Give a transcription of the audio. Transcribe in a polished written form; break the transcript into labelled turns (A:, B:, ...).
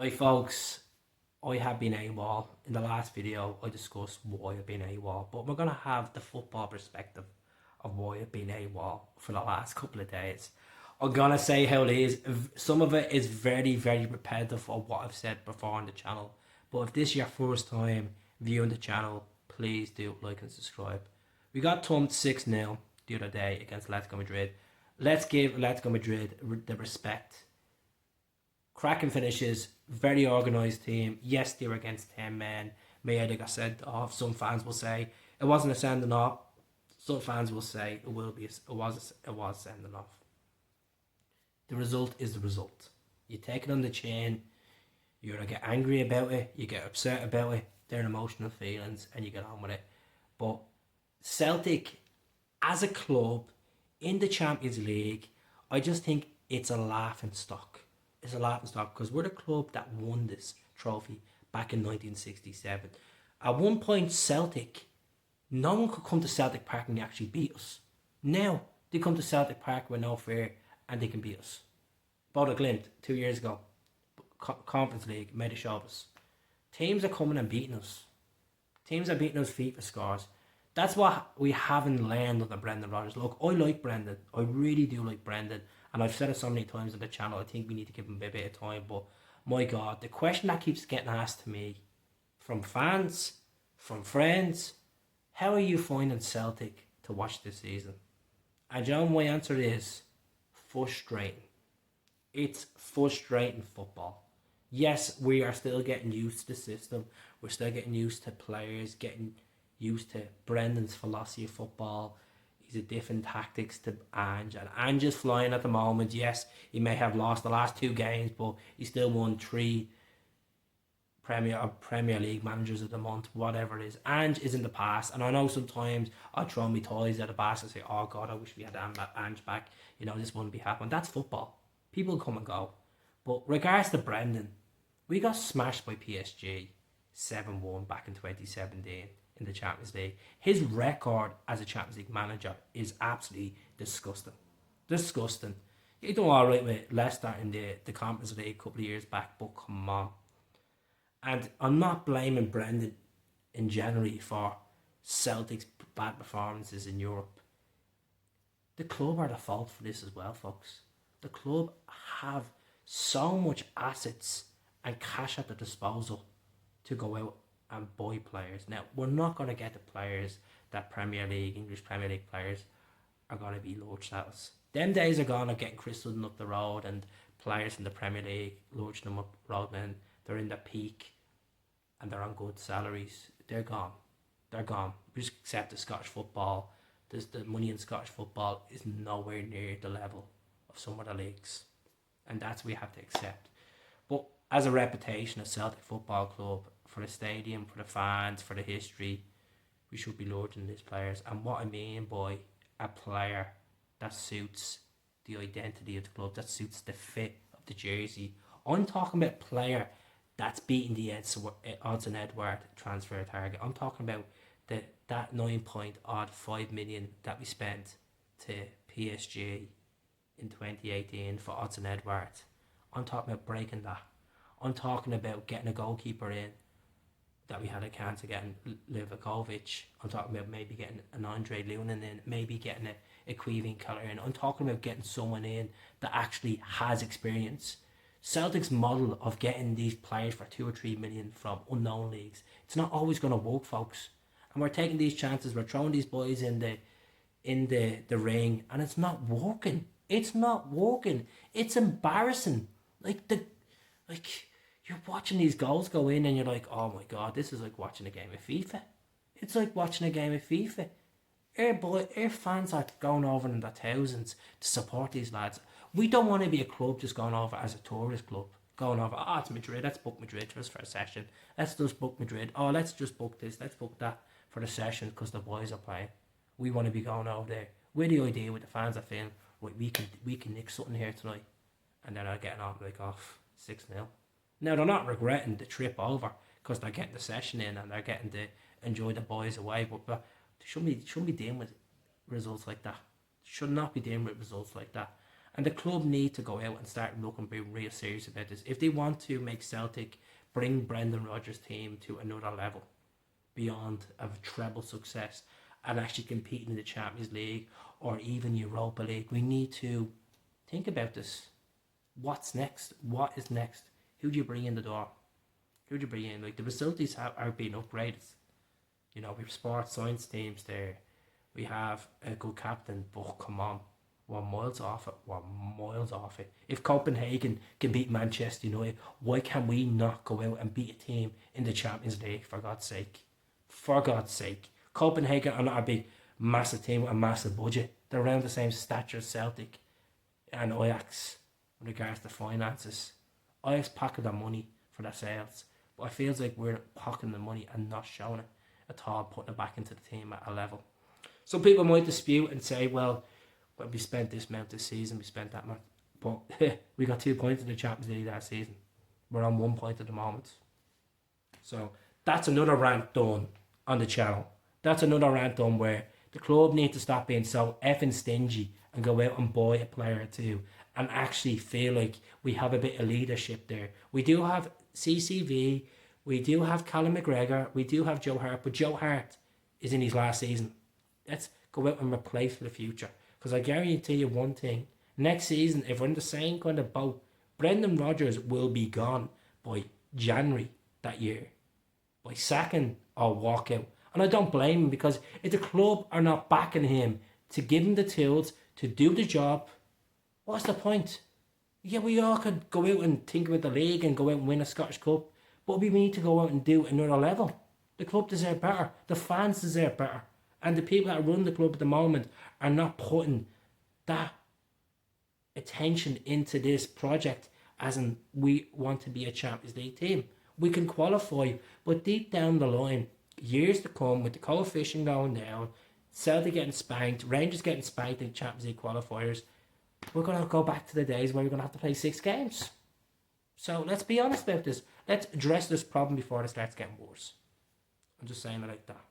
A: Right, folks, I have been AWOL. In the last video, I discussed why I've been AWOL, but we're going to have the football perspective of why I've been AWOL for the last couple of days. I'm going to say how it is. Some of it is very, very repetitive of what I've said before on the channel. But if this is your first time viewing the channel, please do like and subscribe. We got thumped 6-0 the other day against Atletico Madrid. Let's give Atletico Madrid the respect. Cracking finishes, very organised team. Yes, they were against 10 men. Maybe they got sent off. Some fans will say it wasn't a sending off. Some fans will say it was sending off. The result is the result. You take it on the chin. You either get angry about it, you get upset about it. They're emotional feelings, and you get on with it. But Celtic, as a club in the Champions League, I just think it's a laughing stock. It's a laughing stock because we're the club that won this trophy back in 1967. At one point, Celtic, no one could come to Celtic Park and actually beat us. Now, they come to Celtic Park with no fear and they can beat us. Bodo Glint, 2 years ago, Conference League, made a show of us. Teams are coming and beating us. Teams are beating us FIFA scores. That's what we haven't learned under Brendan Rodgers. Look, I like Brendan. I really do like Brendan. And I've said it so many times on the channel, I think we need to give him a bit of time. But my God, the question that keeps getting asked to me from fans, from friends, how are you finding Celtic to watch this season? And John, my answer is frustrating. It's frustrating football. Yes, we are still getting used to the system. We're still getting used to players, getting used to Brendan's philosophy of football. He's a different tactics to Ange, and Ange is flying at the moment. Yes, he may have lost the last 2 games, but he still won 3 Premier League managers of the month, whatever it is. Ange is in the past, and I know sometimes I'll throw my toys at the basket and say, oh God, I wish we had Ange back. You know, this wouldn't be happening. That's football. People come and go. But regards to Brendan, we got smashed by PSG 7-1 back in 2017 in the Champions League. His record as a Champions League manager is absolutely disgusting. Disgusting. He done alright with Leicester in the Conference League a couple of years back, but come on. And I'm not blaming Brendan in January for Celtic's bad performances in Europe. The club are the fault for this as well, folks. The club have so much assets and cash at their disposal to go out and buy players. Now, we're not going to get the players that English Premier League players are going to be large status. Them days are gone of getting Chris Sutton up the road and players in the Premier League lurching them up the road, man. They're in the peak and they're on good salaries. They're gone. They're gone. We just accept the Scottish football. The money in Scottish football is nowhere near the level of some other leagues. And that's what we have to accept. But as a reputation, a Celtic Football Club, for the stadium, for the fans, for the history, we should be lauding these players. And what I mean by a player that suits the identity of the club, that suits the fit of the jersey. I'm talking about a player that's beating the odds and Edward transfer target. I'm talking about that 9.5 million that we spent to PSG in 2018 for odds and Edward. I'm talking about breaking that. I'm talking about getting a goalkeeper in that we had a chance of getting Livakovic. I'm talking about maybe getting an Andre Lunin in, maybe getting a Queeving Keller in. I'm talking about getting someone in that actually has experience. Celtic's model of getting these players for 2 or 3 million from unknown leagues, it's not always going to work, folks. And we're taking these chances. We're throwing these boys in the ring, and it's not working. It's not working. It's embarrassing. You're watching these goals go in and you're like, oh my God, this is like watching a game of FIFA. It's like watching a game of FIFA. Our fans are going over in the thousands to support these lads. We don't want to be a club just going over as a tourist club. Going over, it's Madrid, let's book Madrid just for a session. Let's just book Madrid. Oh, let's just book this, let's book that for the session because the boys are playing. We want to be going over there. With the idea with the fans are feeling, right, we can nick something here tonight. And then they're getting on like off 6-0. Now, they're not regretting the trip over because they're getting the session in and they're getting to enjoy the boys away, but they shouldn't be dealing with results like that. Should not be dealing with results like that. And the club need to go out and start looking be real serious about this. If they want to make Celtic bring Brendan Rodgers' team to another level beyond a treble success and actually competing in the Champions League or even Europa League, we need to think about this. What's next? What is next? Who do you bring in the door? Who do you bring in? Like, the facilities are being upgraded. You know, we have sports science teams there. We have a good captain, but come on. We're miles off it. We're miles off it. If Copenhagen can beat Manchester United, why can we not go out and beat a team in the Champions League, for God's sake? For God's sake. Copenhagen are not a big, massive team with a massive budget. They're around the same stature as Celtic and Ajax in regards to finances. Ajax pocket their money for their sales, but I feel like we're pocketing the money and not showing it at all, putting it back into the team at a level. Some people might dispute and say, well, we spent this amount this season, we spent that much. But we got 2 points in the Champions League that season. We're on 1 point at the moment. So that's another rant done on the channel. That's another rant done where the club need to stop being so effing stingy and go out and buy a player or two and actually feel like we have a bit of leadership there. We do have CCV, we do have Callum McGregor, we do have Joe Hart, but Joe Hart is in his last season. Let's go out and replace for the future. Because I guarantee you one thing, next season, if we're in the same kind of boat, Brendan Rodgers will be gone by January that year. By sacking or walkout. And I don't blame him, because if the club are not backing him to give him the tools to do the job, what's the point? Yeah, we all could go out and think about the league and go out and win a Scottish Cup, but we need to go out and do another level. The club deserve better. The fans deserve better. And the people that run the club at the moment are not putting that attention into this project as in we want to be a Champions League team. We can qualify, but deep down the line, years to come, with the coefficient going down, Celtic getting spanked, Rangers getting spanked in Champions League qualifiers, we're going to go back to the days where we're going to have to play 6 games. So let's be honest about this. Let's address this problem before it starts getting worse. I'm just saying it like that.